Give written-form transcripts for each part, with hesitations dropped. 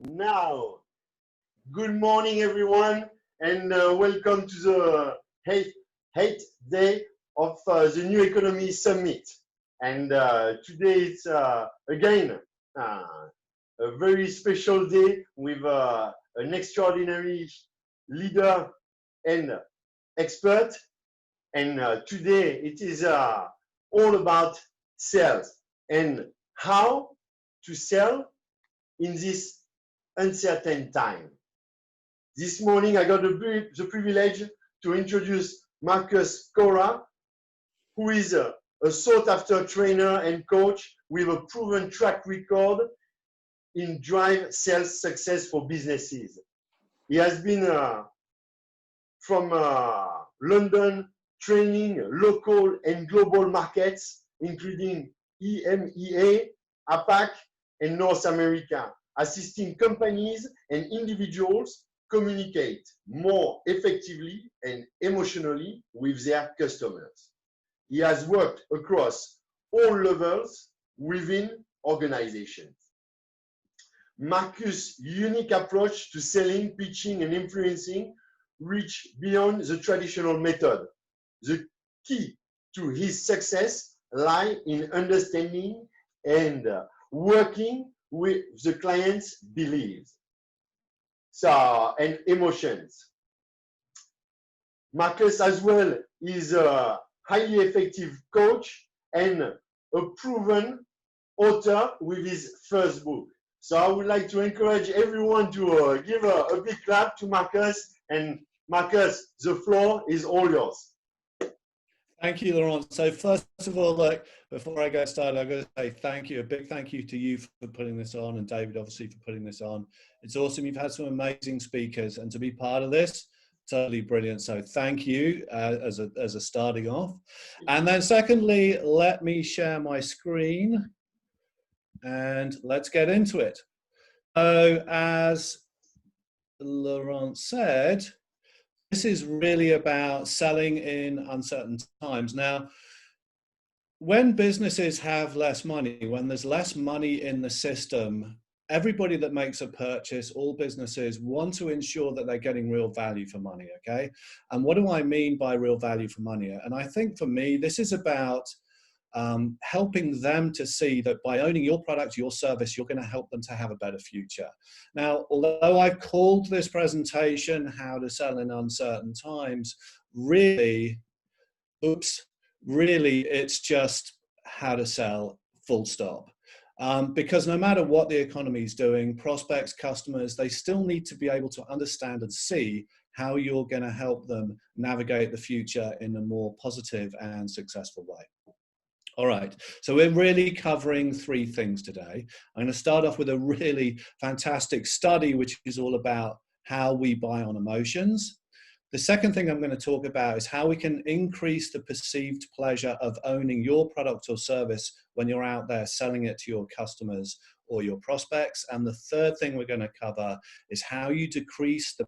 Now, good morning, everyone, and welcome to the eighth day of the New Economy Summit. And today it's again a very special day with an extraordinary leader and expert. And today it is all about sales and how to sell in this uncertain time. This morning I got the privilege to introduce Marcus Corah, who is a sought-after trainer and coach with a proven track record in drive sales success for businesses. He has been from London training local and global markets, including EMEA, APAC, and North America, assisting companies and individuals communicate more effectively and emotionally with their customers. He has worked across all levels within organizations. Marcus' unique approach to selling, pitching, and influencing reach beyond the traditional method. The key to his success lies in understanding and working with the client's beliefs and emotions. Marcus as well is a highly effective coach and a proven author with his first book. So I would like to encourage everyone to give a big clap to Marcus. And Marcus, the floor is all yours. Thank you, Laurent. So first of all, before I get started, I'm going to say thank you, a big thank you to you for putting this on, and David, obviously, for putting this on. It's awesome. You've had some amazing speakers, and to be part of this, totally brilliant. So thank you as a starting off. And then secondly, let me share my screen, and let's get into it. So as Laurent said, this is really about selling in uncertain times. Now, when businesses have less money, when there's less money in the system, everybody that makes a purchase, all businesses want to ensure that they're getting real value for money, okay? And what do I mean by real value for money? And I think for me, this is about helping them to see that by owning your product, your service, you're going to help them to have a better future. Now, although I've called this presentation How to Sell in Uncertain Times, really, it's just how to sell, full stop. Because no matter what the economy is doing, prospects, customers, they still need to be able to understand and see how you're going to help them navigate the future in a more positive and successful way. All right, so we're really covering three things today. I'm going to start off with a really fantastic study, which is all about how we buy on emotions. The second thing I'm going to talk about is how we can increase the perceived pleasure of owning your product or service when you're out there selling it to your customers or your prospects. And the third thing we're going to cover is how you decrease the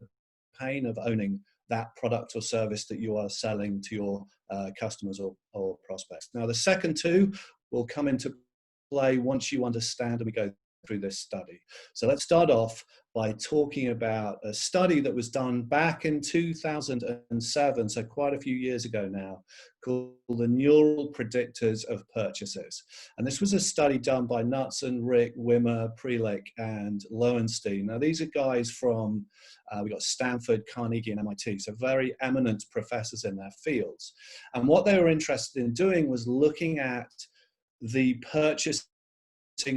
pain of owning that product or service that you are selling to your customers or prospects. Now, the second two will come into play once you understand and we go through this study. So let's start off by talking about a study that was done back in 2007, so quite a few years ago now, called the Neural Predictors of Purchases. And this was a study done by Knudsen, Rick, Wimmer, Prelick, and Lowenstein. Now, these are guys from, we got Stanford, Carnegie, and MIT, so very eminent professors in their fields. And what they were interested in doing was looking at the purchase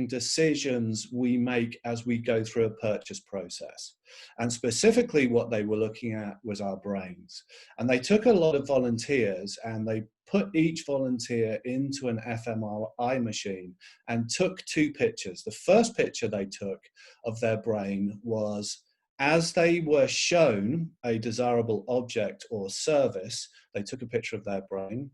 decisions we make as we go through a purchase process. And specifically what they were looking at was our brains. And they took a lot of volunteers and they put each volunteer into an fMRI machine and took two pictures. The first picture they took of their brain was as they were shown a desirable object or service, they took a picture of their brain.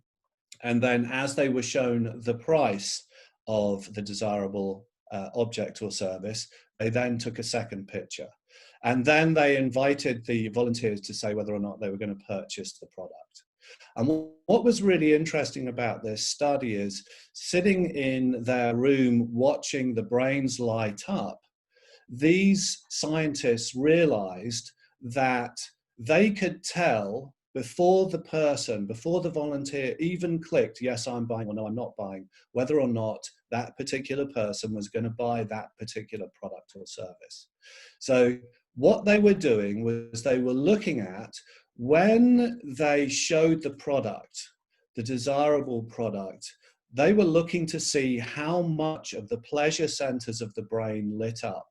And then as they were shown the price of the desirable object or service, they then took a second picture. And then they invited the volunteers to say whether or not they were going to purchase the product. And what was really interesting about this study is sitting in their room watching the brains light up, these scientists realized that they could tell before the volunteer even clicked, yes, I'm buying, or no, I'm not buying, whether or not that particular person was going to buy that particular product or service. So what they were doing was they were looking at, when they showed the product, the desirable product, they were looking to see how much of the pleasure centers of the brain lit up.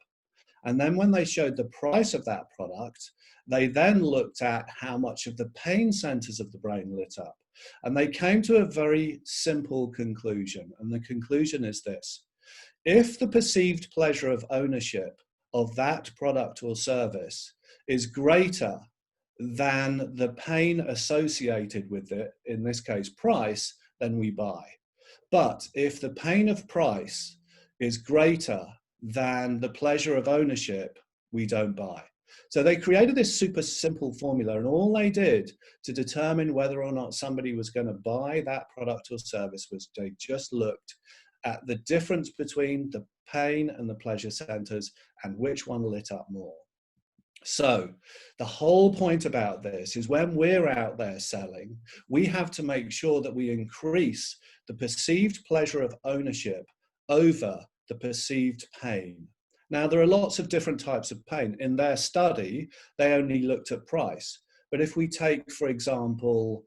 And then when they showed the price of that product, they then looked at how much of the pain centers of the brain lit up. And they came to a very simple conclusion. And the conclusion is this: if the perceived pleasure of ownership of that product or service is greater than the pain associated with it, in this case price, then we buy. But if the pain of price is greater than the pleasure of ownership, we don't buy. So they created this super simple formula, and all they did to determine whether or not somebody was going to buy that product or service was they just looked at the difference between the pain and the pleasure centers and which one lit up more. So the whole point about this is, when we're out there selling, we have to make sure that we increase the perceived pleasure of ownership over the perceived pain. Now, there are lots of different types of pain. In their study, they only looked at price. But if we take, for example,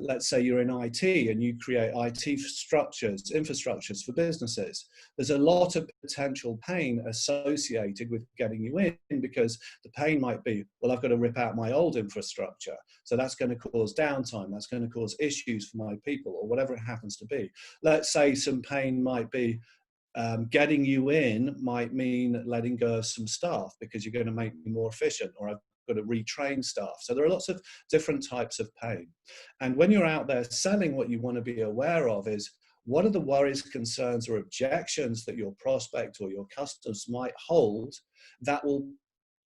let's say you're in IT and you create IT infrastructures for businesses, there's a lot of potential pain associated with getting you in, because the pain might be, well, I've got to rip out my old infrastructure. So that's going to cause downtime. That's going to cause issues for my people, or whatever it happens to be. Let's say some pain might be, getting you in might mean letting go of some staff because you're going to make me more efficient, or I've got to retrain staff. So there are lots of different types of pain. And when you're out there selling, what you want to be aware of is, what are the worries, concerns, or objections that your prospect or your customers might hold that will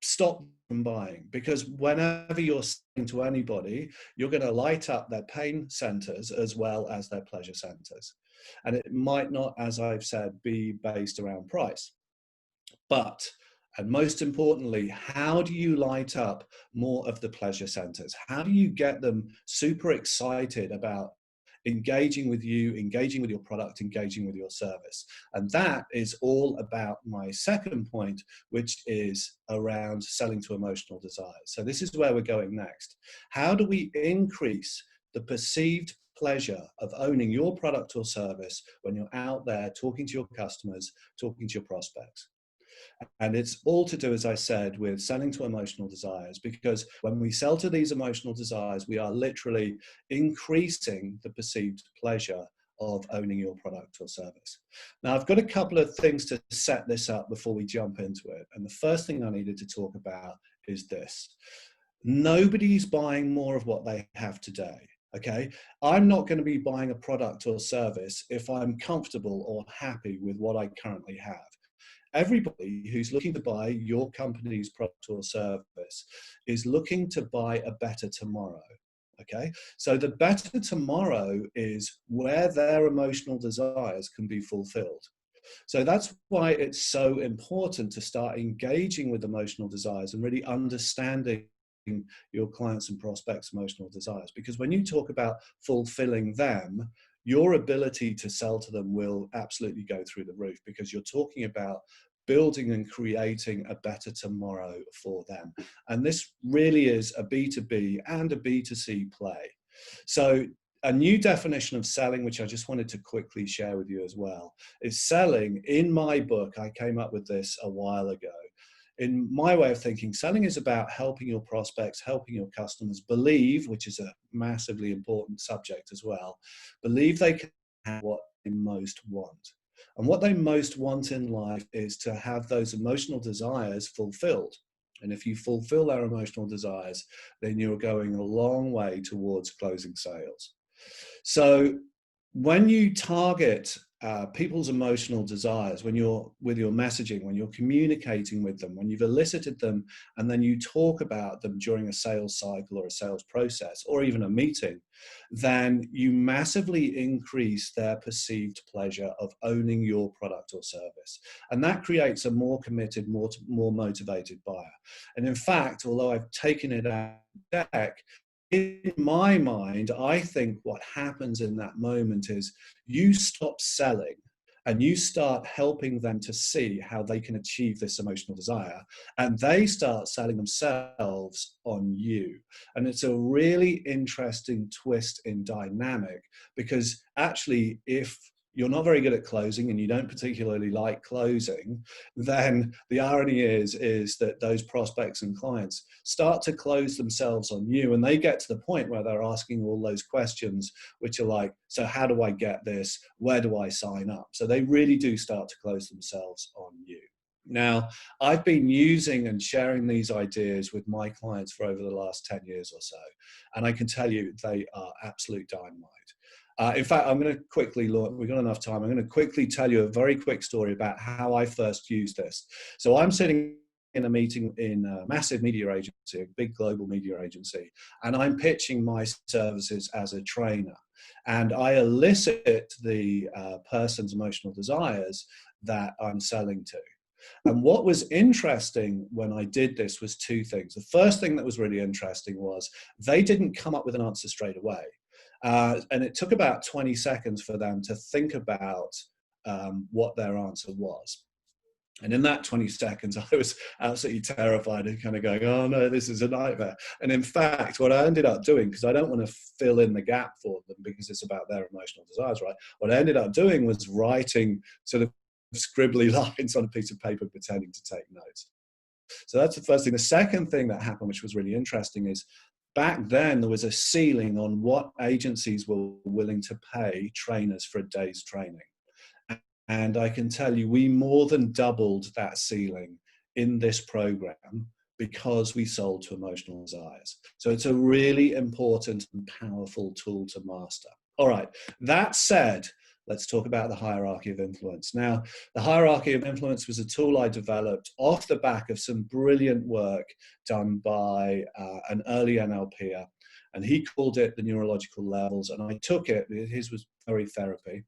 stop from buying? Because whenever you're selling to anybody, you're going to light up their pain centers as well as their pleasure centers. And it might not, as I've said, be based around price. But, and most importantly, how do you light up more of the pleasure centers? How do you get them super excited about engaging with you, engaging with your product, engaging with your service? And that is all about my second point, which is around selling to emotional desires. So this is where we're going next. How do we increase the perceived pleasure of owning your product or service when you're out there talking to your customers, talking to your prospects? And it's all to do, as I said, with selling to emotional desires, because when we sell to these emotional desires, we are literally increasing the perceived pleasure of owning your product or service. Now, I've got a couple of things to set this up before we jump into it. And the first thing I needed to talk about is this: nobody's buying more of what they have today. Okay, I'm not going to be buying a product or service if I'm comfortable or happy with what I currently have. Everybody who's looking to buy your company's product or service is looking to buy a better tomorrow. Okay, so the better tomorrow is where their emotional desires can be fulfilled. So that's why it's so important to start engaging with emotional desires and really understanding your clients' and prospects' emotional desires. Because when you talk about fulfilling them, your ability to sell to them will absolutely go through the roof, because you're talking about building and creating a better tomorrow for them. And this really is a B2B and a B2C play. So a new definition of selling, which I just wanted to quickly share with you as well, is selling. In my book, I came up with this a while ago. In my way of thinking, selling is about helping your prospects, helping your customers believe, which is a massively important subject as well, believe they can have what they most want. And what they most want in life is to have those emotional desires fulfilled. And if you fulfill their emotional desires, then you're going a long way towards closing sales. So when you target people's emotional desires, when you're with your messaging, when you're communicating with them, when you've elicited them, and then you talk about them during a sales cycle or a sales process or even a meeting, then you massively increase their perceived pleasure of owning your product or service. And that creates a more committed, more motivated buyer. And in fact, although I've taken it out of deck, in my mind, I think what happens in that moment is you stop selling and you start helping them to see how they can achieve this emotional desire, and they start selling themselves on you. And it's a really interesting twist in dynamic, because actually, if you're not very good at closing and you don't particularly like closing, then the irony is that those prospects and clients start to close themselves on you, and they get to the point where they're asking all those questions, which are like, so how do I get this? Where do I sign up? So they really do start to close themselves on you. Now, I've been using and sharing these ideas with my clients for over the last 10 years or so, and I can tell you they are absolute dynamite. In fact, I'm going to quickly, we've got enough time, I'm going to quickly tell you a very quick story about how I first used this. So I'm sitting in a meeting in a massive media agency, a big global media agency, and I'm pitching my services as a trainer. And I elicit the person's emotional desires that I'm selling to. And what was interesting when I did this was two things. The first thing that was really interesting was they didn't come up with an answer straight away. And it took about 20 seconds for them to think about what their answer was. And in that 20 seconds, I was absolutely terrified and kind of going, oh no, this is a nightmare. And in fact, what I ended up doing, because I don't want to fill in the gap for them because it's about their emotional desires, right? What I ended up doing was writing sort of scribbly lines on a piece of paper, pretending to take notes. So that's the first thing. The second thing that happened, which was really interesting, is back then there was a ceiling on what agencies were willing to pay trainers for a day's training. And I can tell you, we more than doubled that ceiling in this program because we sold to emotional desires. So it's a really important and powerful tool to master. All right, that said, let's talk about the hierarchy of influence. Now, the hierarchy of influence was a tool I developed off the back of some brilliant work done by an early NLPer, and he called it the neurological levels, and I took it, his was very therapy.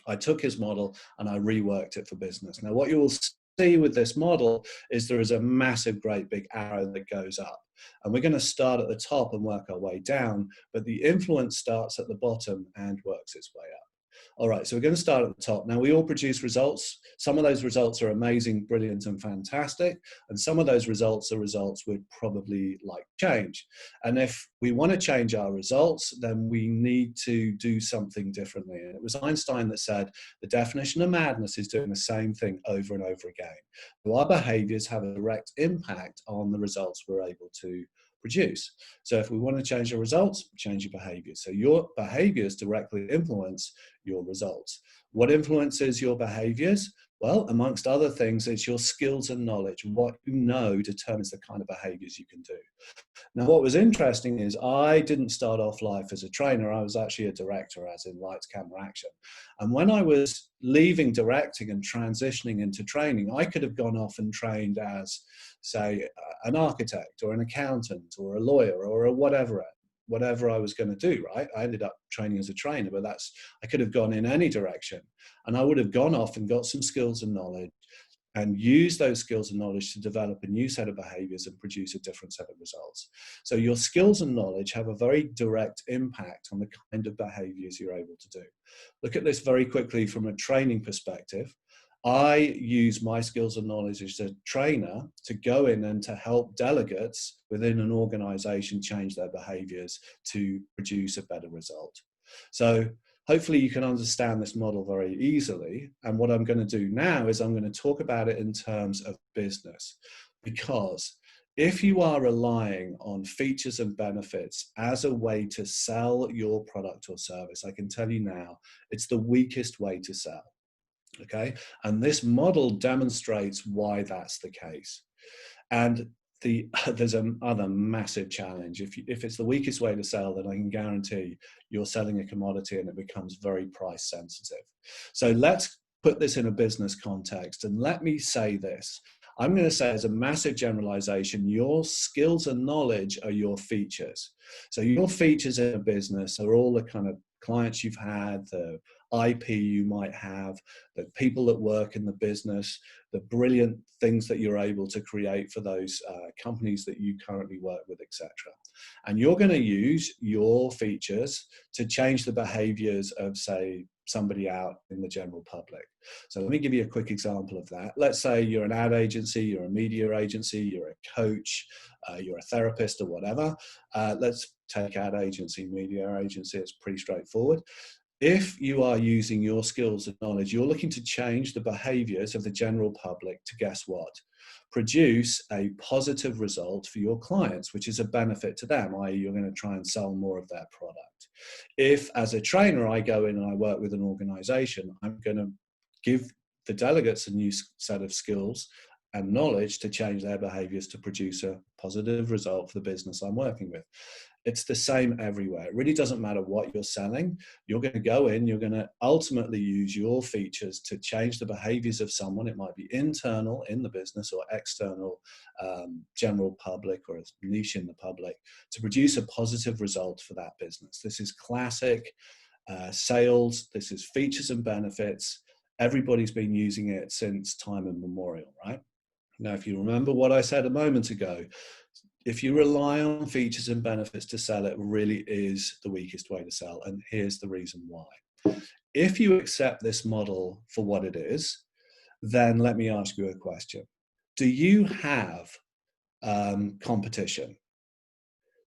I took his model and I reworked it for business. Now, what you will see with this model is there is a massive, great big arrow that goes up. And we're going to start at the top and work our way down, but the influence starts at the bottom and works its way up. All right, so we're going to start at the top. Now, we all produce results. Some of those results are amazing, brilliant, and fantastic. And some of those results are results we'd probably like to change. And if we want to change our results, then we need to do something differently. And it was Einstein that said, the definition of madness is doing the same thing over and over again. So our behaviors have a direct impact on the results we're able to produce. So if we want to change the results, change your behaviors. So your behaviors directly influence your results. What influences your behaviors? Well, amongst other things, it's your skills and knowledge. What you know determines the kind of behaviors you can do. Now, what was interesting is I didn't start off life as a trainer. I was actually a director, as in lights, camera, action. And when I was leaving directing and transitioning into training, I could have gone off and trained as, say, an architect or an accountant or a lawyer or a whatever I was going to do, right? I ended up training as a trainer, but I could have gone in any direction. And I would have gone off and got some skills and knowledge and use those skills and knowledge to develop a new set of behaviors and produce a different set of results. So your skills and knowledge have a very direct impact on the kind of behaviors you're able to do. Look at this very quickly from a training perspective. I use my skills and knowledge as a trainer to go in and to help delegates within an organization change their behaviors to produce a better result. So hopefully you can understand this model very easily. And what I'm going to do now is I'm going to talk about it in terms of business, because if you are relying on features and benefits as a way to sell your product or service, I can tell you now, it's the weakest way to sell. Okay, and this model demonstrates why that's the case. And there's another massive challenge. If it's the weakest way to sell, then I can guarantee you're selling a commodity and it becomes very price sensitive. So let's put this in a business context, and let me say this. I'm going to say, as a massive generalization, your skills and knowledge are your features. So your features in a business are all the kind of clients you've had, the IP you might have, the people that work in the business, the brilliant things that you're able to create for those companies that you currently work with, etc. And you're going to use your features to change the behaviors of, say, somebody out in the general public. So let me give you a quick example of that. Let's say you're an ad agency, you're a media agency, you're a coach, you're a therapist or whatever. Let's take ad agency, media agency, it's pretty straightforward. If you are using your skills and knowledge, you're looking to change the behaviors of the general public to, guess what? Produce a positive result for your clients, which is a benefit to them, i.e. you're going to try and sell more of their product. If, as a trainer, I go in and I work with an organization, I'm going to give the delegates a new set of skills and knowledge to change their behaviors to produce a positive result for the business I'm working with. It's the same everywhere. It really doesn't matter what you're selling. You're going to go in, you're going to ultimately use your features to change the behaviors of someone. It might be internal in the business or external, general public or a niche in the public, to produce a positive result for that business. This is classic sales. This is features and benefits. Everybody's been using it since time immemorial, right? Now, if you remember what I said a moment ago, if you rely on features and benefits to sell, it really is the weakest way to sell. And here's the reason why. If you accept this model for what it is, then let me ask you a question. Do you have competition?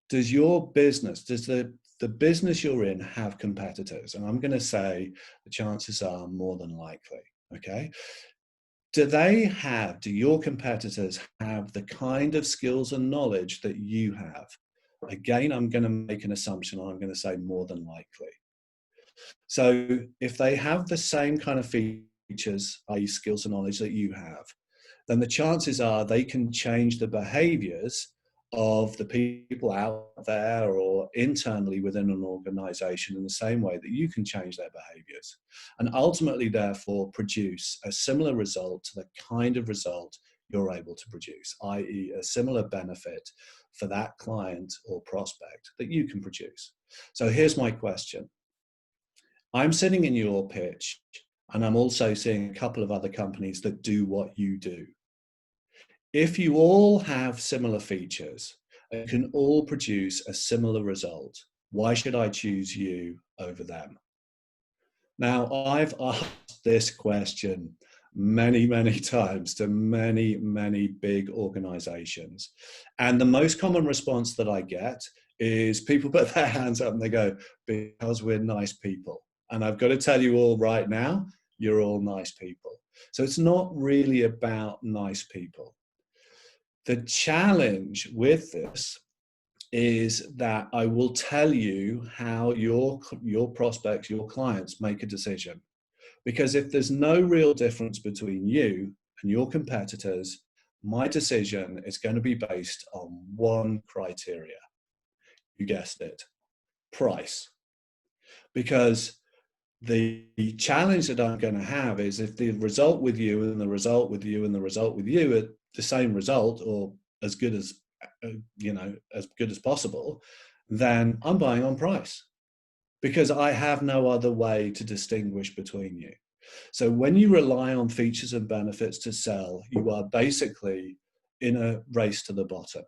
Does your business, does the business you're in have competitors? And I'm going to say the chances are more than likely, okay? Do your competitors have the kind of skills and knowledge that you have? Again, I'm going to make an assumption, and I'm going to say more than likely. So if they have the same kind of features, i.e. skills and knowledge that you have, then the chances are they can change the behaviors of the people out there or internally within an organization in the same way that you can change their behaviors, and ultimately therefore produce a similar result to the kind of result you're able to produce, i.e. a similar benefit for that client or prospect that you can produce. So here's my question. I'm sitting in your pitch, and I'm also seeing a couple of other companies that do what you do. If you all have similar features and can all produce a similar result, why should I choose you over them? Now, I've asked this question many, many times to many, many big organizations. And the most common response that I get is people put their hands up and they go, because we're nice people. And I've got to tell you all right now, you're all nice people. So it's not really about nice people. The challenge with this is that I will tell you how your prospects, your clients make a decision. Because if there's no real difference between you and your competitors, my decision is going to be based on one criteria. You guessed it, price. Because the challenge that I'm going to have is if the result with you and the result with you and the result with you are the same result or as good as, as good as possible, then I'm buying on price because I have no other way to distinguish between you. So when you rely on features and benefits to sell, you are basically in a race to the bottom.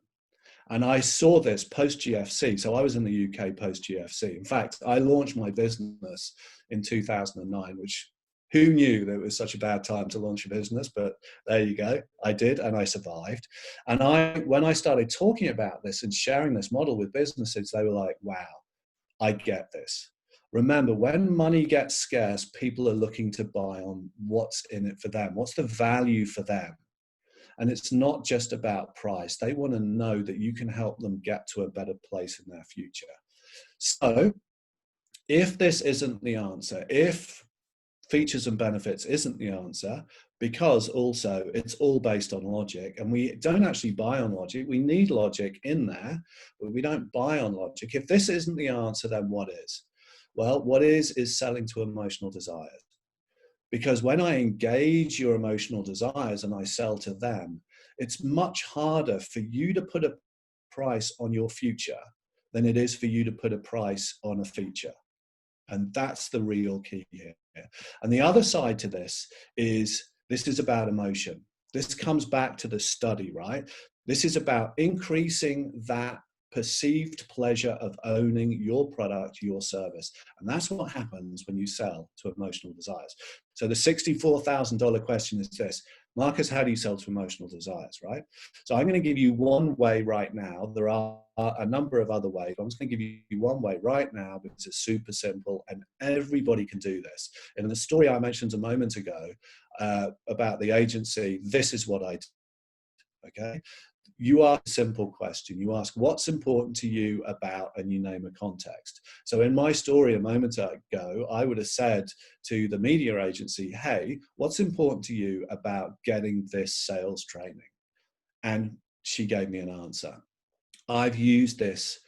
And I saw this post GFC. So I was in the UK post GFC. In fact, I launched my business in 2009, which who knew that it was such a bad time to launch a business, but there you go. I did, and I survived. And when I started talking about this and sharing this model with businesses, they were like, wow, I get this. Remember, when money gets scarce, people are looking to buy on what's in it for them. What's the value for them? And it's not just about price. They want to know that you can help them get to a better place in their future. So if this isn't the answer, if features and benefits isn't the answer, because also it's all based on logic, and we don't actually buy on logic. We need logic in there, but we don't buy on logic. If this isn't the answer, then what is? Well, what is selling to emotional desires. Because when I engage your emotional desires and I sell to them, it's much harder for you to put a price on your future than it is for you to put a price on a feature. And that's the real key here. And the other side to this is about emotion. This comes back to the study, right? This is about increasing that perceived pleasure of owning your product, your service. And that's what happens when you sell to emotional desires. So the $64,000 question is this: Marcus, how do you sell to emotional desires, right? So I'm going to give you one way right now. There are a number of other ways. I'm just going to give you one way right now because it's super simple and everybody can do this. And in the story I mentioned a moment ago about the agency, this is what I do, okay? You ask a simple question. You ask, what's important to you about, and you name a context. So in my story a moment ago, I would have said to the media agency, hey, what's important to you about getting this sales training? And she gave me an answer. I've used this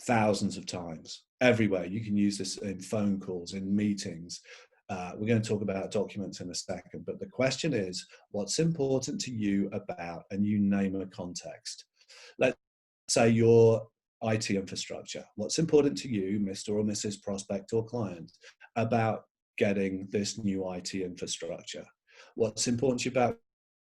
thousands of times everywhere. You can use this in phone calls, in meetings. We're going to talk about documents in a second, but the question is, what's important to you about, and you name a context. Let's say your IT infrastructure. What's important to you, Mr. or Mrs. prospect or client, about getting this new IT infrastructure? What's important to you about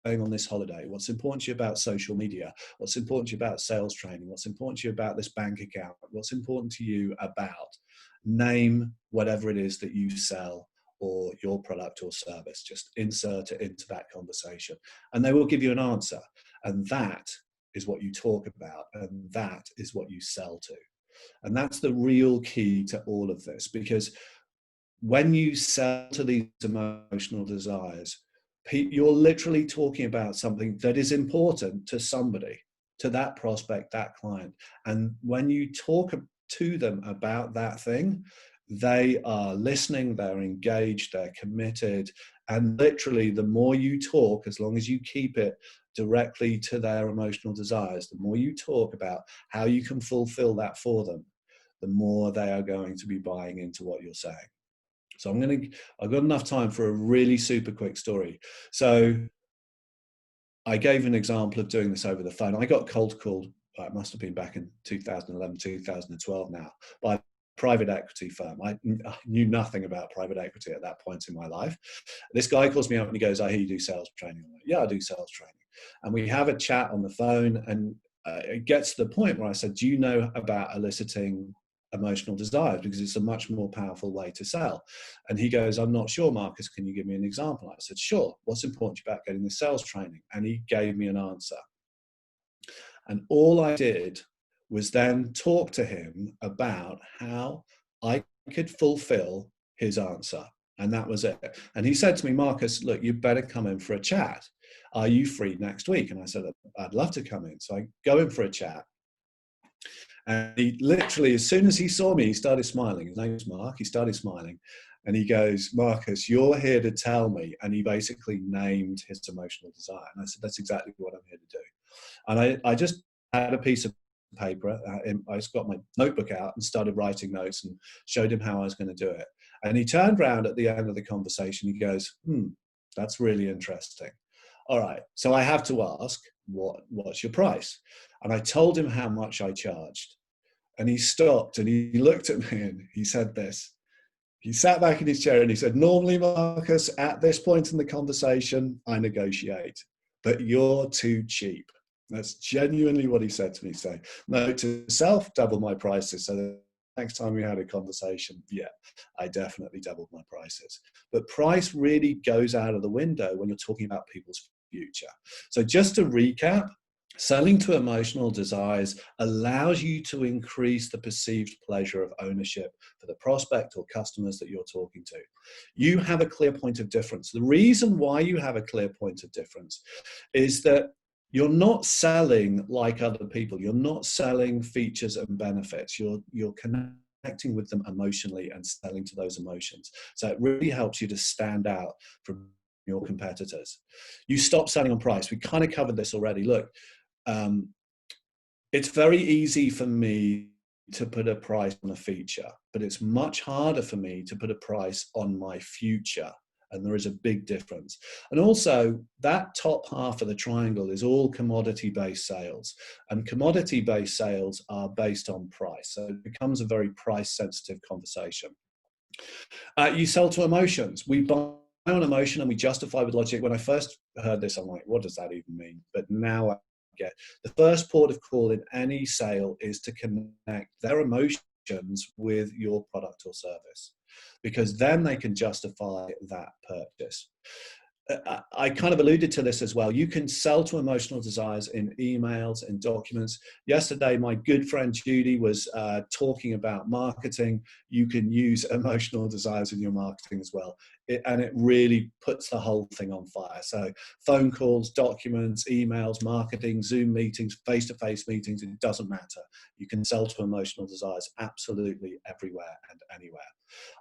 going on this holiday? What's important to you about social media? What's important to you about sales training? What's important to you about this bank account? What's important to you about? Name whatever it is that you sell or your product or service. Just insert it into that conversation and they will give you an answer. And that is what you talk about, and that is what you sell to. And that's the real key to all of this, because when you sell to these emotional desires, you're literally talking about something that is important to somebody, to that prospect, that client. And when you talk to them about that thing, they are listening, they're engaged, they're committed. And literally, the more you talk, as long as you keep it directly to their emotional desires, the more you talk about how you can fulfill that for them, the more they are going to be buying into what you're saying. So I've got enough time for a really super quick story. So I gave an example of doing this over the phone. I got cold called, it must have been back in 2011, 2012 now, by a private equity firm. I knew nothing about private equity at that point in my life. This guy calls me up and he goes, I hear you do sales training. I'm like, yeah, I do sales training. And we have a chat on the phone, and it gets to the point where I said, do you know about eliciting emotional desires, because it's a much more powerful way to sell? And he goes, I'm not sure, Marcus, can you give me an example? I said, sure. What's important about getting the sales training? And he gave me an answer. And all I did was then talk to him about how I could fulfill his answer. And that was it. And he said to me, Marcus, look, you better come in for a chat. Are you free next week? And I said, I'd love to come in. So I go in for a chat. And he literally, as soon as he saw me, he started smiling. His name's Mark. He started smiling. And he goes, Marcus, you're here to tell me. And he basically named his emotional desire. And I said, that's exactly what I'm here to do. And I just had a piece of paper. I just got my notebook out and started writing notes and showed him how I was going to do it. And he turned around at the end of the conversation. He goes, that's really interesting. All right, so I have to ask, what's your price? And I told him how much I charged. And he stopped and he looked at me and he said this. He sat back in his chair and he said, normally, Marcus, at this point in the conversation, I negotiate, but you're too cheap. That's genuinely what he said to me. So, note to self, double my prices. So the next time we had a conversation, yeah, I definitely doubled my prices. But price really goes out of the window when you're talking about people's future. So just to recap, selling to emotional desires allows you to increase the perceived pleasure of ownership for the prospect or customers that you're talking to. You have a clear point of difference. The reason why you have a clear point of difference is that you're not selling like other people. You're not selling features and benefits. You're connecting with them emotionally and selling to those emotions. So it really helps you to stand out from your competitors. You stop selling on price. We kind of covered this already. Look, it's very easy for me to put a price on a feature, but it's much harder for me to put a price on my future. And there is a big difference. And also, that top half of the triangle is all commodity-based sales. And commodity-based sales are based on price. So it becomes a very price-sensitive conversation. You sell to emotions. We buy on emotion and we justify with logic. When I first heard this, I'm like, what does that even mean? But now I get the first port of call in any sale is to connect their emotions with your product or service, because then they can justify that purchase. I kind of alluded to this as well. You can sell to emotional desires in emails and documents. Yesterday, my good friend Judy was talking about marketing. You can use emotional desires in your marketing as well. And it really puts the whole thing on fire. So phone calls, documents, emails, marketing, Zoom meetings, face-to-face meetings, it doesn't matter. You can sell to emotional desires absolutely everywhere and anywhere.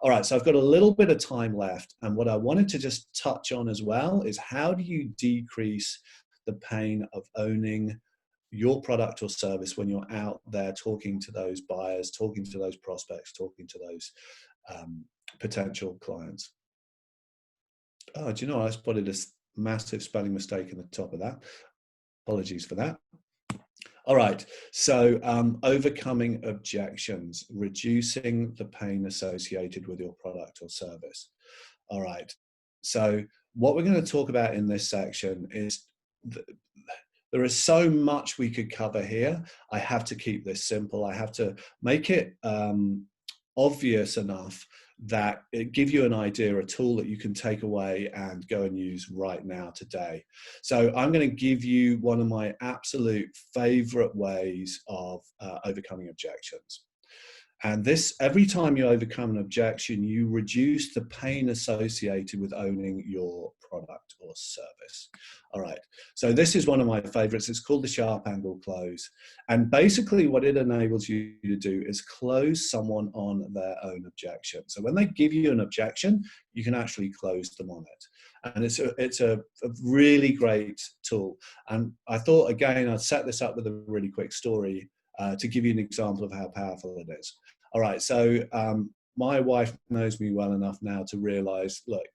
All right, so I've got a little bit of time left. And what I wanted to just touch on as well is, how do you decrease the pain of owning your product or service when you're out there talking to those buyers, talking to those prospects, talking to those potential clients? Oh, do you know, I spotted a massive spelling mistake in the top of that. Apologies for that. All right, so overcoming objections, reducing the pain associated with your product or service. All right, so what we're going to talk about in this section is there is so much we could cover here. I have to keep this simple. I have to make it obvious enough that it give you an idea, a tool that you can take away and go and use right now today. So I'm going to give you one of my absolute favorite ways of overcoming objections. And this, every time you overcome an objection, you reduce the pain associated with owning your product or service. All right, so this is one of my favorites. It's called the sharp angle close. And basically what it enables you to do is close someone on their own objection. So when they give you an objection, you can actually close them on it. And it's a really great tool. And I thought, again, I'd set this up with a really quick story to give you an example of how powerful it is. All right, so my wife knows me well enough now to realize, look,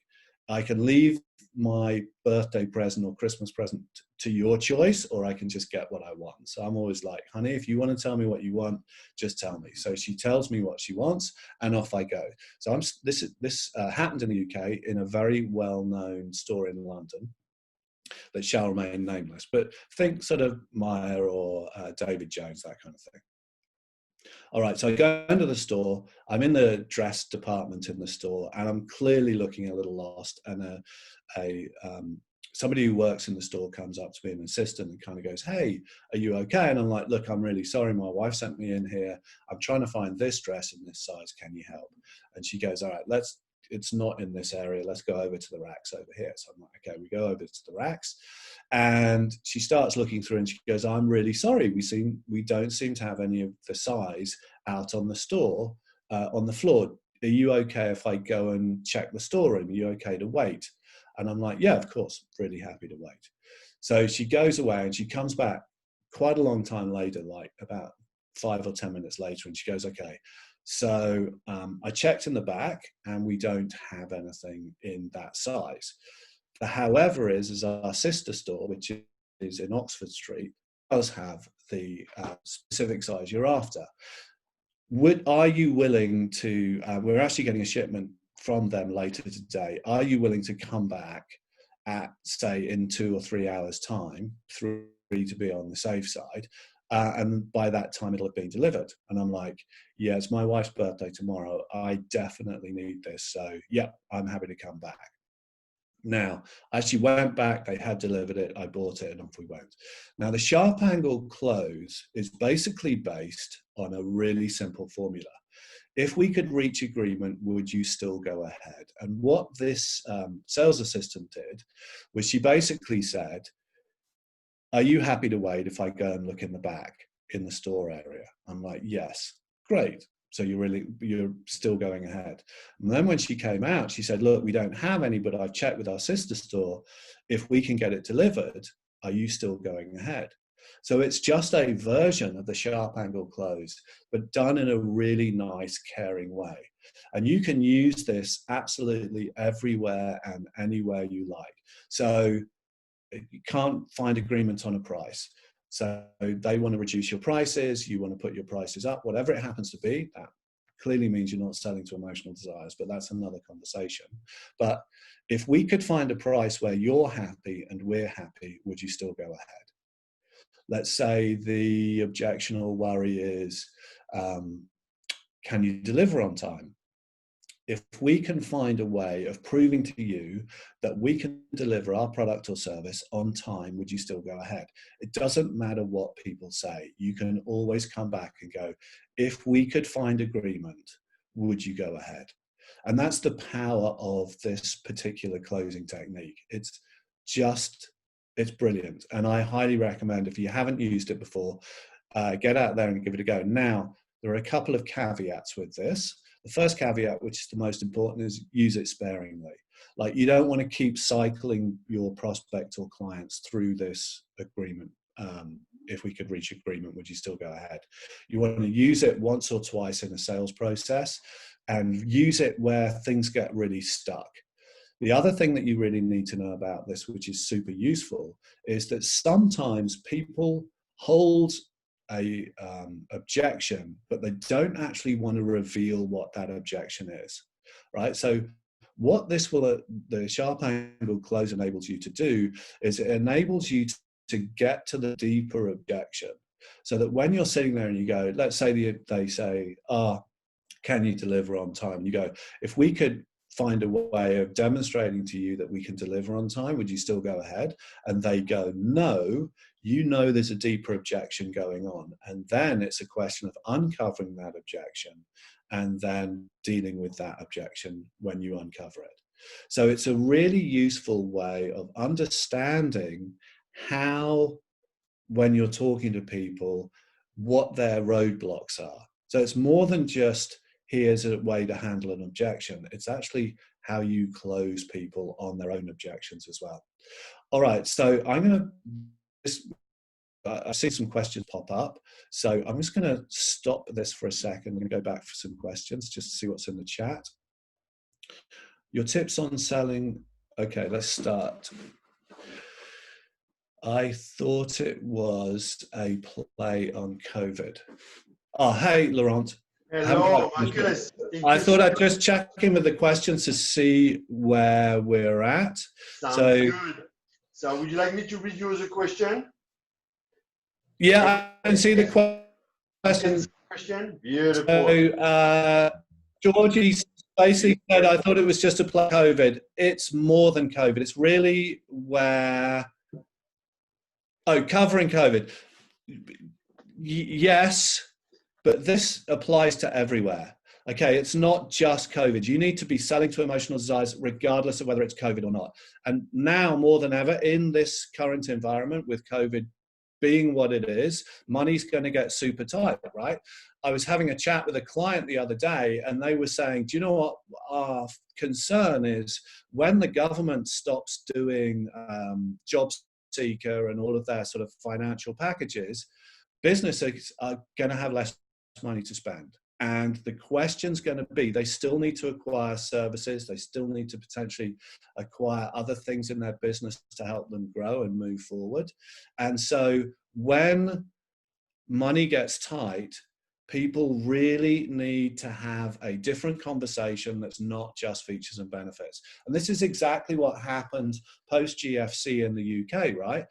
I can leave my birthday present or Christmas present to your choice, or I can just get what I want. So I'm always like, honey, if you want to tell me what you want, just tell me. So she tells me what she wants, and off I go. So this happened in the UK in a very well-known store in London that shall remain nameless, but think sort of Meyer or David Jones, that kind of thing. All right, so I go into the store. I'm in the dress department in the store, and I'm clearly looking a little lost. And somebody who works in the store comes up to me, an assistant, and kind of goes, "Hey, are you okay?" And I'm like, "Look, I'm really sorry. My wife sent me in here. I'm trying to find this dress in this size. Can you help?" And she goes, "All right, it's not in this area. Let's go over to the racks over here." So I'm like, okay, we go over to the racks, and she starts looking through and she goes, "I'm really sorry. We don't seem to have any of the size out on the store, on the floor. Are you okay if I go and check the storeroom? Are you okay to wait?" And I'm like, "Yeah, of course, really happy to wait." So she goes away and she comes back quite a long time later, like about 5 or 10 minutes later, and she goes, "Okay, so I checked in the back and we don't have anything in that size. The however is our sister store, which is in Oxford Street, does have the specific size you're after. Are you willing to, we're actually getting a shipment from them later today. Are you willing to come back at, say, in 2 or 3 hours time, 3 to be on the safe side, and by that time it'll have been delivered?" And I'm like, "Yeah, it's my wife's birthday tomorrow. I definitely need this. So yeah, I'm happy to come back." Now, as she went back, they had delivered it, I bought it, and off we went. Now, the sharp angle close is basically based on a really simple formula. If we could reach agreement, would you still go ahead? And what this sales assistant did was she basically said, "Are you happy to wait if I go and look in the back in the store area?" I'm like, "Yes." "Great. So you're still going ahead. And then when she came out, she said, look, we don't have any, but I've checked with our sister store. If we can get it delivered, are you still going ahead? So it's just a version of the sharp angle close, but done in a really nice, caring way. And you can use this absolutely everywhere and anywhere you like. So you can't find agreement on a price. So they want to reduce your prices, you want to put your prices up, whatever it happens to be. That clearly means you're not selling to emotional desires, but that's another conversation. But if we could find a price where you're happy and we're happy, would you still go ahead? Let's say the objection or worry is, can you deliver on time? If we can find a way of proving to you that we can deliver our product or service on time, would you still go ahead? It doesn't matter what people say. You can always come back and go, if we could find agreement, would you go ahead? And that's the power of this particular closing technique. It's brilliant. And I highly recommend, if you haven't used it before, get out there and give it a go. Now, there are a couple of caveats with this. The first caveat, which is the most important, is use it sparingly. Like, you don't want to keep cycling your prospect or clients through this agreement. If we could reach agreement, would you still go ahead? You want to use it once or twice in a sales process and use it where things get really stuck. The other thing that you really need to know about this, which is super useful, is that sometimes people hold a objection, but they don't actually want to reveal what that objection is, right? So what this will, the sharp angle close enables you to do is it enables you to get to the deeper objection, so that when you're sitting there and you go, let's say they say, can you deliver on time? And you go, if we could find a way of demonstrating to you that we can deliver on time, would you still go ahead? And they go, no. You know there's a deeper objection going on. And then it's a question of uncovering that objection and then dealing with that objection when you uncover it. So it's a really useful way of understanding how, when you're talking to people, what their roadblocks are. So it's more than just, here's a way to handle an objection. It's actually how you close people on their own objections as well. All right, so I'm going to, I see some questions pop up. So I'm just going to stop this for a second. I'm going to go back for some questions just to see what's in the chat. Your tips on selling. Okay, let's start. I thought it was a play on COVID. Oh, hey, Laurent. Hello, Marcus. I thought I'd just check in with the questions to see where we're at. Sounds good. So would you like me to read you the question? Yeah, I can see the question. Beautiful. So Georgie basically said, I thought it was just a play on COVID. It's more than COVID. It's really where, covering COVID. Yes, but this applies to everywhere. Okay, it's not just COVID. You need to be selling to emotional desires regardless of whether it's COVID or not. And now more than ever in this current environment with COVID being what it is, money's going to get super tight, right? I was having a chat with a client the other day and they were saying, do you know what our concern is? When the government stops doing job seeker and all of their sort of financial packages, businesses are going to have less money to spend. And the question's going to be, they still need to acquire services. They still need to potentially acquire other things in their business to help them grow and move forward. And so when money gets tight, people really need to have a different conversation that's not just features and benefits. And this is exactly what happened post GFC in the UK, right?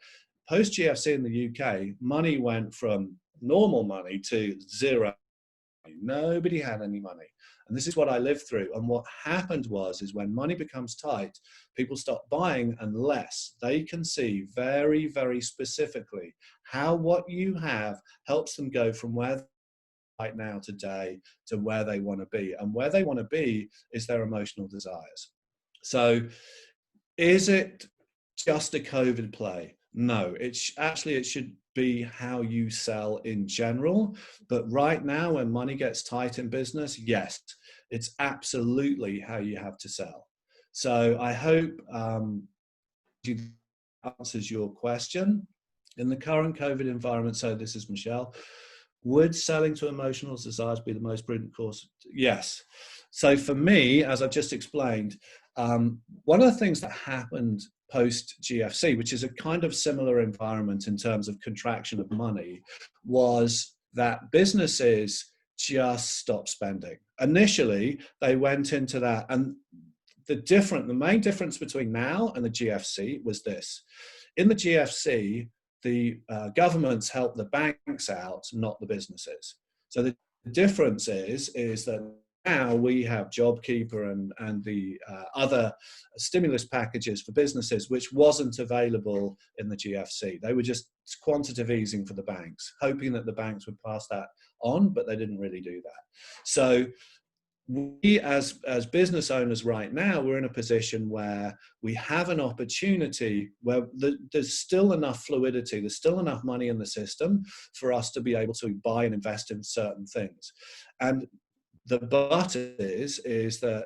Post GFC in the UK, money went from normal money to zero. Nobody had any money. And this is what I lived through. And what happened is when money becomes tight, people stop buying unless they can see very, very specifically how what you have helps them go from where they are right now today to where they want to be. And where they want to be is their emotional desires. So is it just a COVID play? No, it should be how you sell in general. But right now, when money gets tight in business, yes, it's absolutely how you have to sell. So I hope answers your question. In the current COVID environment, so this is Michelle, would selling to emotional desires be the most prudent course? Yes. So for me, as I've just explained, one of the things that happened post GFC, which is a kind of similar environment in terms of contraction of money, was that businesses just stopped spending. Initially, they went into that, and the main difference between now and the GFC was this. In the GFC, the governments helped the banks out, not the businesses. So the difference is that now we have JobKeeper and the other stimulus packages for businesses, which wasn't available in the GFC. They were just quantitative easing for the banks, hoping that the banks would pass that on, but they didn't really do that. So we as business owners right now, we're in a position where we have an opportunity where there's still enough fluidity, there's still enough money in the system for us to be able to buy and invest in certain things. And the but is that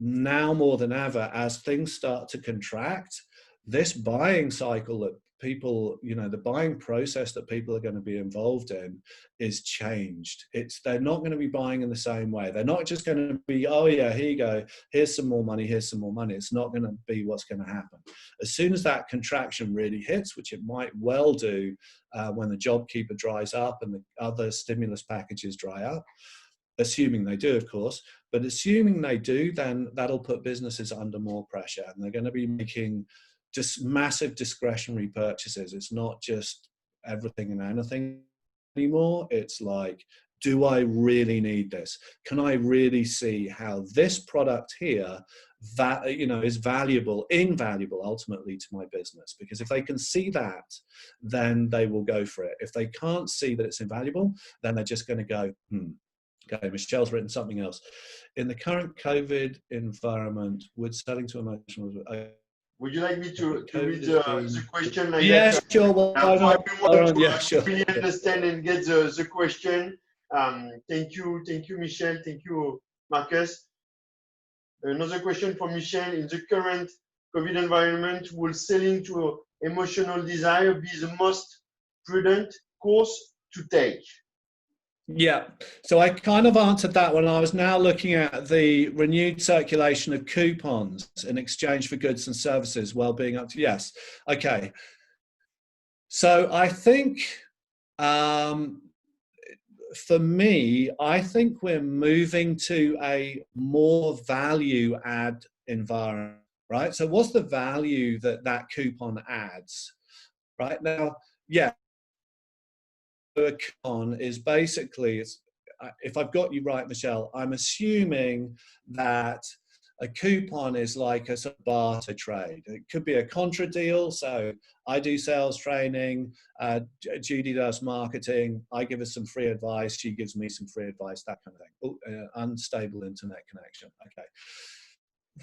now more than ever, as things start to contract, this buying cycle that people, the buying process that people are going to be involved in is changed. They're not going to be buying in the same way. They're not just going to be, oh yeah, here you go, here's some more money, here's some more money. It's not going to be what's going to happen. As soon as that contraction really hits, which it might well do when the JobKeeper dries up and the other stimulus packages dry up, assuming they do, of course, but assuming they do, then that'll put businesses under more pressure, and they're going to be making just massive discretionary purchases. It's not just everything and anything anymore. It's like, do I really need this? Can I really see how this product here that is invaluable ultimately to my business? Because if they can see that, then they will go for it. If they can't see that it's invaluable, then they're just going to go, okay, Michelle's written something else. In the current COVID environment, would selling to emotional... Would you like me to read the question like yeah, that? Sure. Well, to really understand and get the question. Thank you, Michelle. Thank you, Marcus. Another question for Michelle. In the current COVID environment, will selling to emotional desire be the most prudent course to take? Yeah, so I kind of answered that when I was now looking at the renewed circulation of coupons in exchange for goods and services, well-being up to, yes. Okay, so I think for me, I think we're moving to a more value add environment, right? So what's the value that coupon adds, right? Now, yeah. A coupon is basically, if I've got you right, Michelle, I'm assuming that a coupon is like a sort of barter trade. It could be a contra deal. So I do sales training, Judy does marketing, I give her some free advice, she gives me some free advice, that kind of thing. Unstable internet connection. Okay.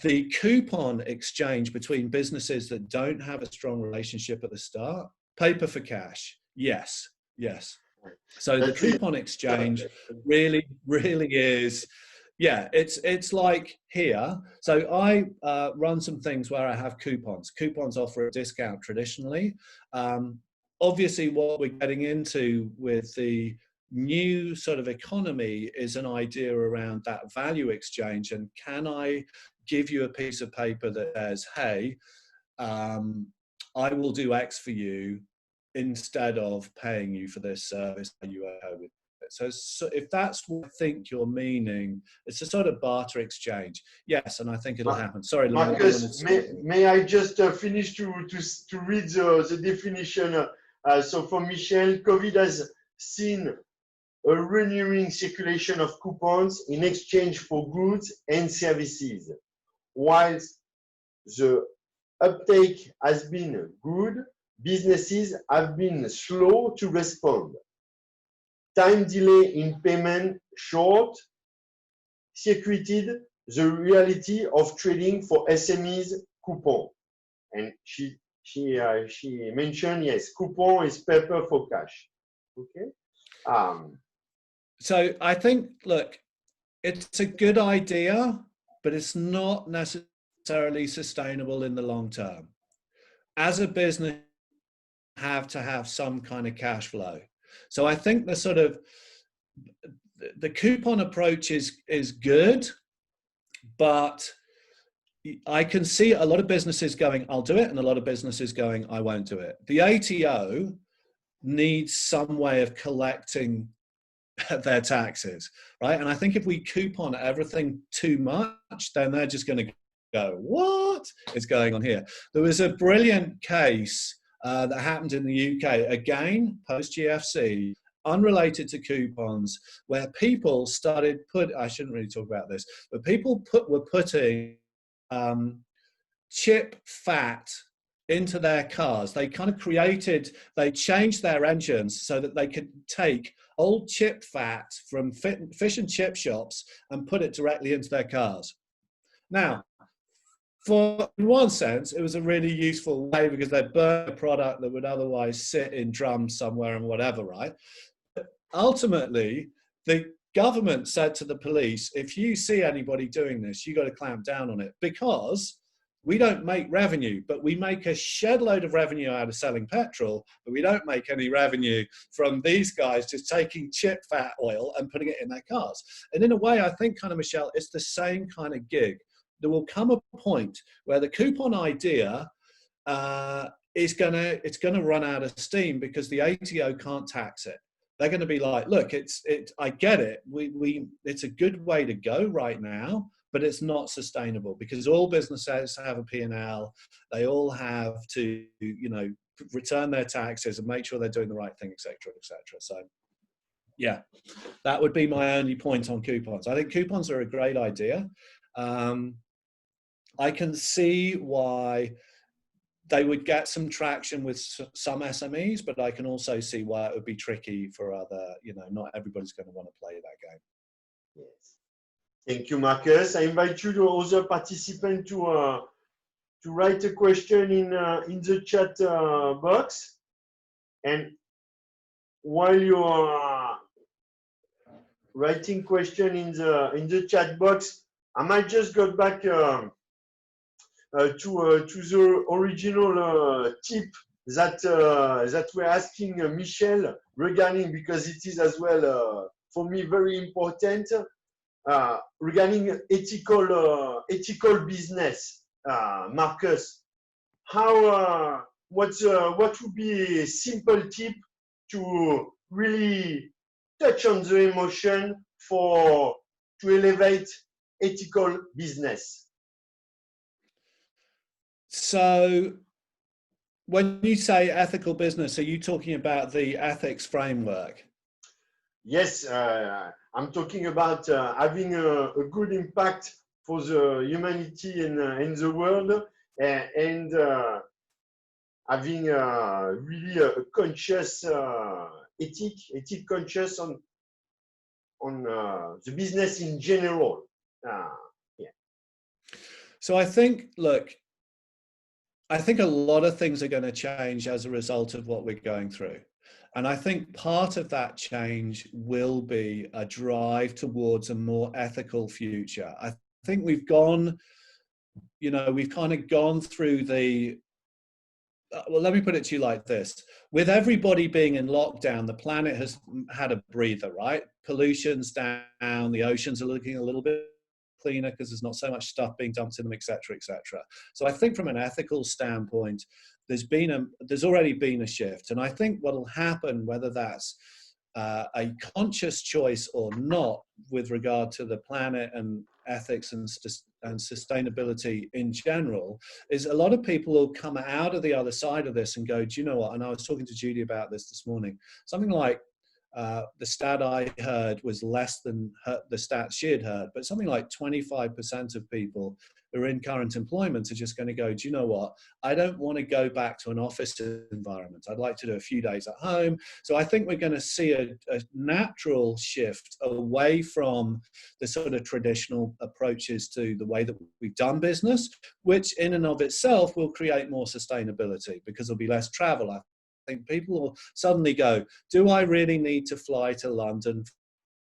The coupon exchange between businesses that don't have a strong relationship at the start, paper for cash, yes. So the coupon exchange really is, yeah, it's like here. So I run some things where I have coupons. Coupons offer a discount traditionally. Obviously, what we're getting into with the new sort of economy is an idea around that value exchange. And can I give you a piece of paper that says, hey, I will do X for you instead of paying you for this service that you owe with it. So if that's what I think you're meaning, it's a sort of barter exchange. Yes, and I think it'll happen. Sorry, Marcus, may I just finish to read the definition? So for Michel, COVID has seen a renewing circulation of coupons in exchange for goods and services. Whilst the uptake has been good, businesses have been slow to respond. Time delay in payment short-circuited the reality of trading for SMEs coupon. And she she mentioned, yes, coupon is paper for cash. Okay. So I think, look, it's a good idea, but it's not necessarily sustainable in the long term. As a business, you have to have some kind of cash flow. So I think the coupon approach is good, but I can see a lot of businesses going, I'll do it, and a lot of businesses going, I won't do it. The ATO needs some way of collecting their taxes, right? And I think if we coupon everything too much, then they're just going to go, what is going on here? There was a brilliant case that happened in the UK, again, post-GFC, unrelated to coupons, where people started I shouldn't really talk about this, but people were putting chip fat into their cars. They kind of they changed their engines so that they could take old chip fat from fish and chip shops and put it directly into their cars. Now, in one sense, it was a really useful way because they burn a product that would otherwise sit in drums somewhere and whatever, right? But ultimately, the government said to the police, if you see anybody doing this, you got to clamp down on it, because we don't make revenue, but we make a shed load of revenue out of selling petrol, but we don't make any revenue from these guys just taking chip fat oil and putting it in their cars. And in a way, I think, kind of, Michelle, it's the same kind of gig. There will come a point where the coupon idea it's going to run out of steam because the ATO can't tax it. They're going to be like, look, I get it. It's a good way to go right now, but it's not sustainable because all businesses have a P&L. They all have to, return their taxes and make sure they're doing the right thing, et cetera, et cetera. So, yeah, that would be my only point on coupons. I think coupons are a great idea. I can see why they would get some traction with some SMEs, but I can also see why it would be tricky for other, not everybody's going to want to play that game. Yes. Thank you, Marcus. I invite you, to other participants, to write a question in the chat box. And while you are writing question in the chat box, I might just go back to the original tip that we're asking Michelle regarding, because it is as well for me very important, regarding ethical business. Marcus, what would be a simple tip to really touch on the emotion to elevate ethical business? So when you say ethical business, are you talking about the ethics framework? Yes, I'm talking about having a good impact for the humanity in the world, and having really a conscious ethic conscious on the business in general. Yeah. So I think, I think a lot of things are going to change as a result of what we're going through. And I think part of that change will be a drive towards a more ethical future. I think we've kind of gone through well, let me put it to you like this. With everybody being in lockdown, the planet has had a breather, right? Pollution's down, the oceans are looking a little bit cleaner because there's not so much stuff being dumped in them, et cetera, et cetera. So I think from an ethical standpoint, there's already been a shift. And I think what will happen, whether that's a conscious choice or not with regard to the planet and ethics and sustainability in general, is a lot of people will come out of the other side of this and go, do you know what? And I was talking to Judy about this morning. Something like the stat I heard was less than the stat she had heard, but something like 25% of people are in current employment are just going to go, do you know what? I don't want to go back to an office environment. I'd like to do a few days at home. So I think we're going to see a natural shift away from the sort of traditional approaches to the way that we've done business, which in and of itself will create more sustainability because there'll be less travel. I think people will suddenly go, do I really need to fly to London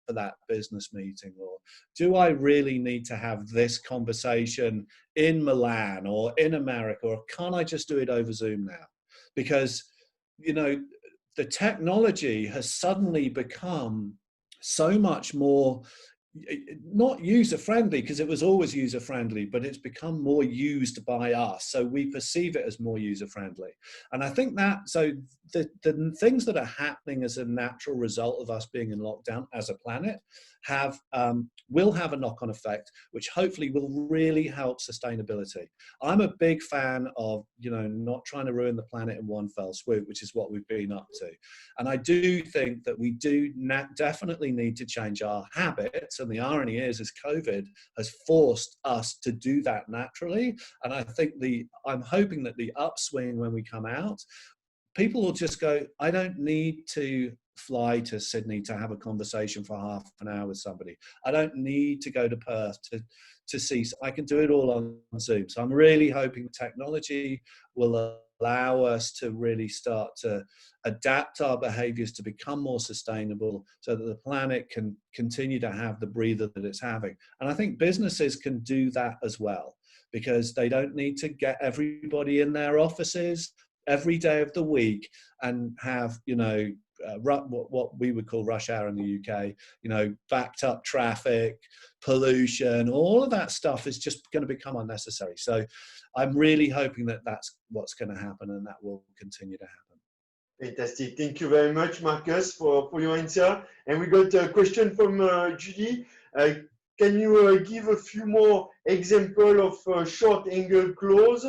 for that business meeting? Or do I really need to have this conversation in Milan or in America? Or can't I just do it over Zoom now? Because, you know, the technology has suddenly become so much more, not user-friendly, because it was always user-friendly, but it's become more used by us. So we perceive it as more user-friendly. And I think that, so the things that are happening as a natural result of us being in lockdown as a planet will have a knock-on effect, which hopefully will really help sustainability. I'm a big fan of, you know, not trying to ruin the planet in one fell swoop, which is what we've been up to. And I do think that we do definitely need to change our habits. And the irony is COVID has forced us to do that naturally. And I think I'm hoping that the upswing when we come out, people will just go, I don't need to fly to Sydney to have a conversation for half an hour with somebody. I don't need to go to Perth to see, I can do it all on Zoom. So I'm really hoping technology will allow us to really start to adapt our behaviors to become more sustainable so that the planet can continue to have the breather that it's having. And I think businesses can do that as well, because they don't need to get everybody in their offices every day of the week and have, you know, what we would call rush hour in the UK, you know, backed up traffic, pollution, all of that stuff is just going to become unnecessary. So I'm really hoping that that's what's going to happen, and that will continue to happen. Fantastic. Thank you very much, Marcus, for your answer. And we got a question from Judy. Can you give a few more examples of short angle close?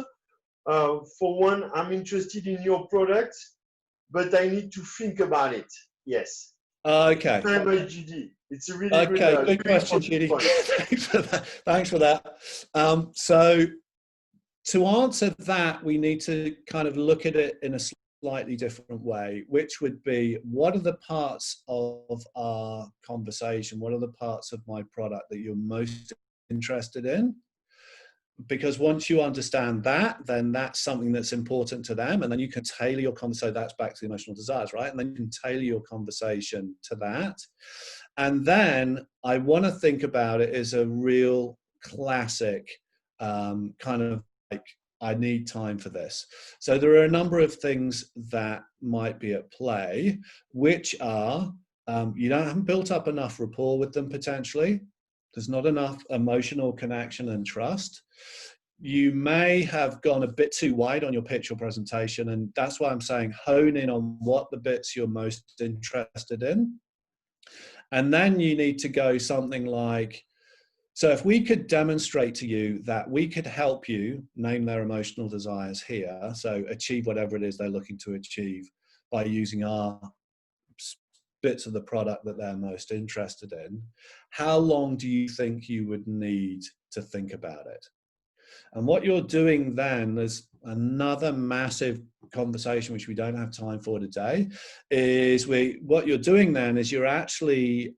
For one, I'm interested in your product, but I need to think about it. Yes. Okay. Judy. It's a really good question, Judy. Thanks for that. So to answer that, we need to kind of look at it in a slightly different way, which would be, what are the parts of our conversation? What are the parts of my product that you're most interested in? Because once you understand that, then that's something that's important to them. And then you can tailor your conversation. That's back to the emotional desires, right? And then you can tailor your conversation to that. And then I want to think about it as a real classic kind of like, I need time for this. So there are a number of things that might be at play, which are, you haven't built up enough rapport with them potentially. There's not enough emotional connection and trust. You may have gone a bit too wide on your pitch or presentation, and that's why I'm saying hone in on what the bits you're most interested in. And then you need to go something like, so if we could demonstrate to you that we could help you name their emotional desires here, so achieve whatever it is they're looking to achieve by using our bits of the product that they're most interested in, how long do you think you would need to think about it? And what you're doing then is another massive conversation, which we don't have time for today, is what you're doing then is you're actually,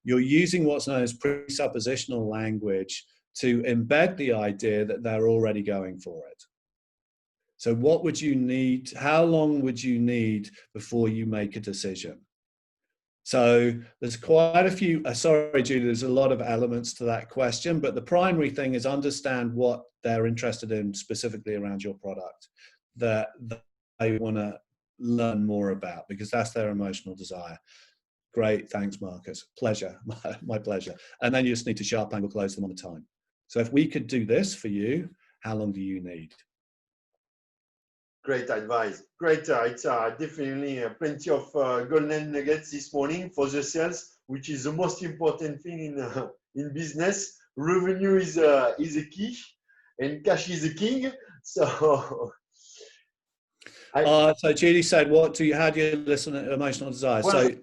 you're using what's known as presuppositional language to embed the idea that they're already going for it. So what would you need, how long would you need before you make a decision? So there's quite a few, sorry, Julie, there's a lot of elements to that question, but the primary thing is understand what they're interested in specifically around your product that they want to learn more about, because that's their emotional desire. Great, thanks, Marcus. Pleasure, my pleasure. And then you just need to sharp angle close them on the time. So if we could do this for you, how long do you need? Great advice. Great. It's definitely plenty of golden nuggets this morning for the sales, which is the most important thing in business. Revenue is a key, and cash is a king. So, so Judy said, how do you listen to emotional desire? Well, so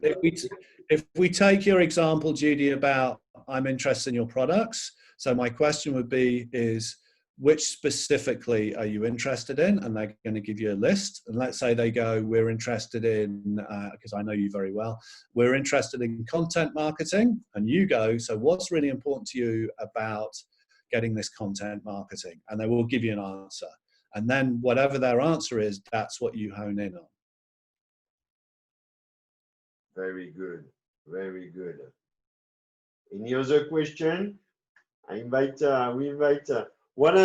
if we take your example, Judy, about I'm interested in your products. So my question would be is, which specifically are you interested in? And they're going to give you a list. And let's say they go, we're interested in, because I know you very well, we're interested in content marketing. And you go, so what's really important to you about getting this content marketing? And they will give you an answer. And then whatever their answer is, that's what you hone in on. Very good. Very good. Any other question? We invite, what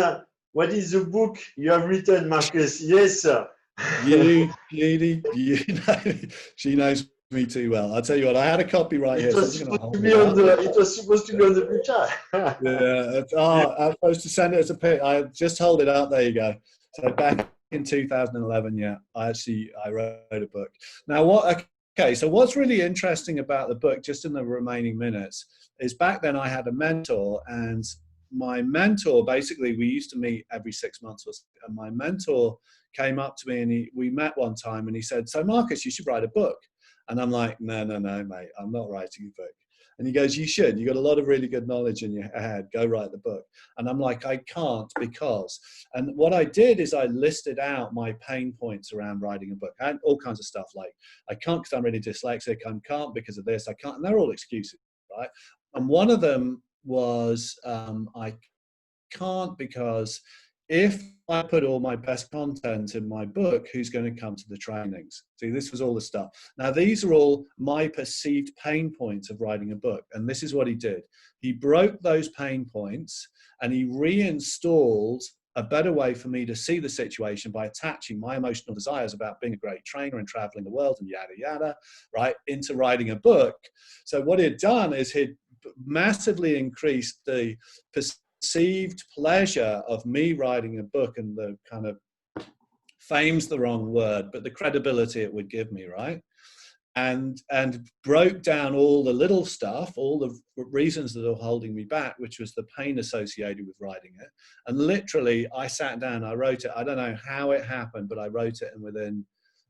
is the book you have written, Marcus? Yes. You, Judy, she knows me too well. I'll tell you what, I had a copy right here. It was supposed to be on the picture. Yeah. I'm supposed to send it as a pic. I just hold it up. There you go. So back in 2011, yeah, I wrote a book. Now okay, so what's really interesting about the book, just in the remaining minutes, is back then I had a mentor, and my mentor, basically, we used to meet every 6 months, and my mentor came up to me and we met one time and he said, so Marcus, you should write a book. And I'm like, no, mate, I'm not writing a book. And he goes, you should. You got a lot of really good knowledge in your head. Go write the book. And I'm like, I can't because. And what I did is I listed out my pain points around writing a book and all kinds of stuff like, I can't because I'm really dyslexic. I can't because of this. I can't. And they're all excuses, right? And one of them was I can't because if I put all my best content in my book, who's going to come to the trainings? See, this was all the stuff. Now, these are all my perceived pain points of writing a book. And this is what he did. He broke those pain points and he reinstalled a better way for me to see the situation by attaching my emotional desires about being a great trainer and traveling the world and yada, yada, right, into writing a book. So what he'd done is he'd massively increased the perceived pleasure of me writing a book, and the kind of fame's the wrong word, but the credibility it would give me, right? And broke down all the little stuff, all the reasons that are holding me back, which was the pain associated with writing it. And literally, I sat down, I wrote it. I don't know how it happened, but I wrote it, and within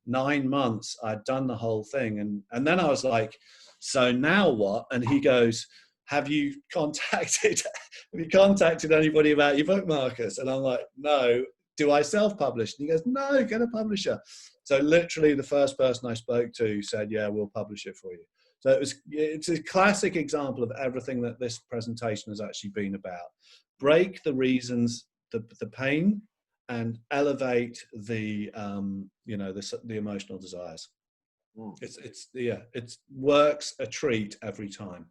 9 months, I'd done the whole thing. And then I was like, so now what? And he goes, have you contacted anybody about your book, Marcus? And I'm like, no. Do I self-publish? And he goes, no, get a publisher. So literally the first person I spoke to said, yeah, we'll publish it for you. So it's a classic example of everything that this presentation has actually been about. Break the reasons, the pain, and elevate the emotional desires. It works a treat every time.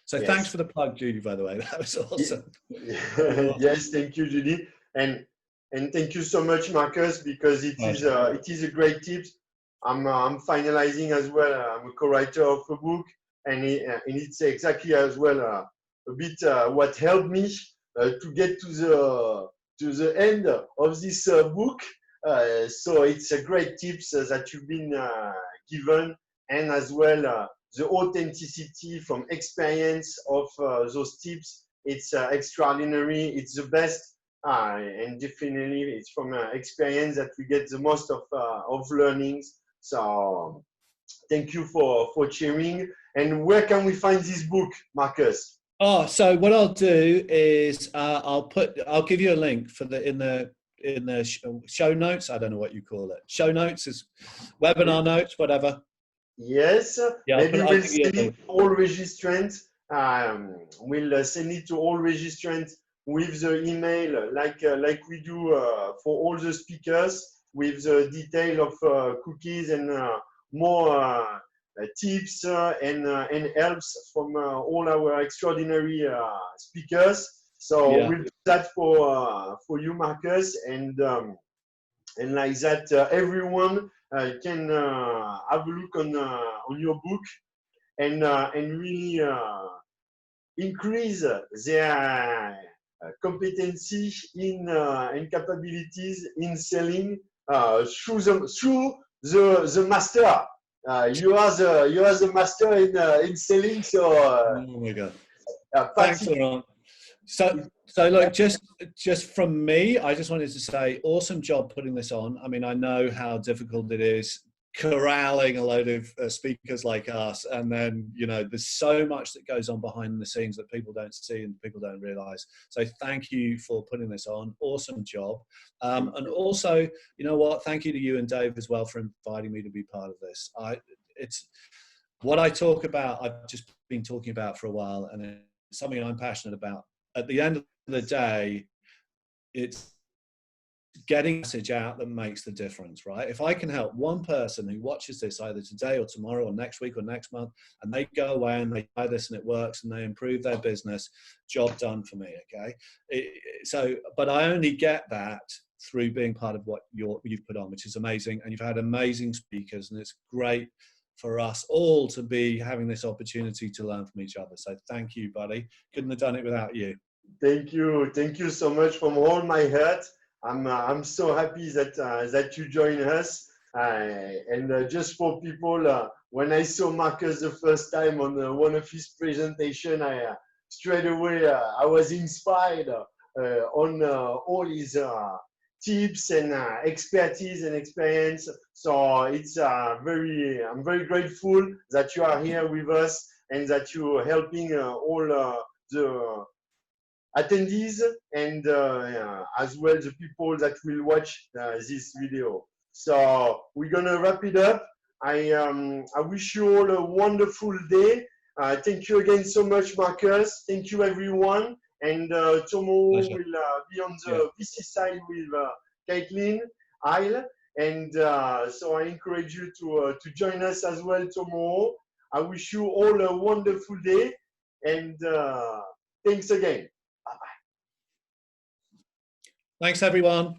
So yes. Thanks for the plug, Judy, by the way. That was awesome. Yes, thank you, Judy. And thank you so much, Marcus, because it is a great tip. I'm finalizing as well. I'm a co-writer of a book, and it's exactly as well a bit what helped me to get to the end of this book. So it's a great tips that you've been given, and as well the authenticity from experience of those tips. It's extraordinary. It's the best. And definitely it's from experience that we get the most of learnings. So thank you for sharing. And where can we find this book, Marcus? Oh, so what I'll do is I'll give you a link for in the show notes. I don't know what you call it. Show notes is webinar notes, whatever. Yes. Yeah, maybe we'll send it to all registrants. We'll send it to all registrants with the email, like we do for all the speakers, with the detail of cookies and more tips and helps from all our extraordinary speakers. So we'll do that for you, Marcus, and like that, everyone can have a look on your book and really increase their competency and capabilities in selling through the master. You are the master in selling. So oh my God! Thanks, Laurent. So look, just from me, I just wanted to say, awesome job putting this on. I mean, I know how difficult it is corralling a load of speakers like us, and then there's so much that goes on behind the scenes that people don't see and people don't realize. So thank you for putting this on. Awesome job. And also, you know what, thank you to you and Dave as well for inviting me to be part of this. It's what I talk about, I've just been talking about for a while, and it's something I'm passionate about. At the end of the day, it's getting a message out that makes the difference, right? If I can help one person who watches this either today or tomorrow or next week or next month, and they go away and they try this and it works and they improve their business, job done for me, okay? But I only get that through being part of what you've put on, which is amazing. And you've had amazing speakers, and it's great for us all to be having this opportunity to learn from each other. So thank you, buddy. Couldn't have done it without you. Thank you so much from all my heart. I'm so happy that you join us. And just for people, when I saw Marcus the first time on one of his presentation, straight away I was inspired on all his tips and expertise and experience. So it's I'm very grateful that you are here with us and that you're helping all the attendees and as well the people that will watch this video. So we're gonna wrap it up. I wish you all a wonderful day. Thank you again so much, Marcus. Thank you, everyone. And tomorrow we'll be on the VC side with Caitlin Isle. And so I encourage you to join us as well tomorrow. I wish you all a wonderful day. And thanks again. Thanks, everyone.